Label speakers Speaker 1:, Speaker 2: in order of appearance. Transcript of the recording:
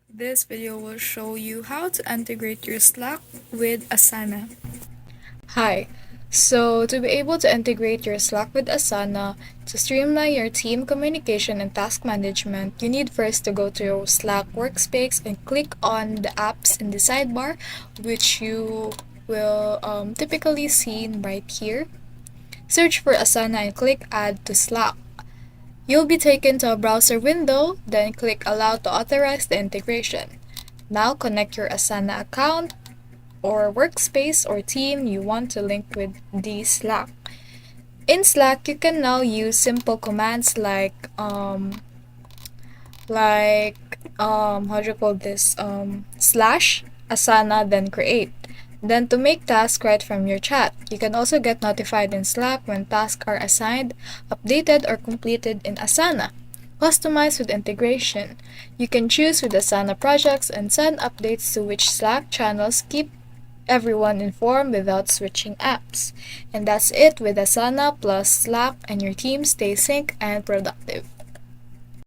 Speaker 1: This video will show you how to integrate your Slack with Asana. Hi. So, to be able to integrate your Slack with Asana, to streamline your team communication and task management, you need first to go to your Slack workspace and click on the apps in the sidebar, which you will typically see right here. Search for Asana and click Add to Slack. You'll be taken to a browser window, then click Allow to authorize the integration. Now connect your Asana account or workspace or team you want to link with the Slack. In Slack, you can now use simple commands how do you call this slash Asana then create. Then to make tasks right from your chat, you can also get notified in Slack when tasks are assigned, updated, or completed in Asana. Customize with integration. You can choose with Asana projects and send updates to which Slack channels keep everyone informed without switching apps. And that's it with Asana plus Slack, and your team stays sync and productive.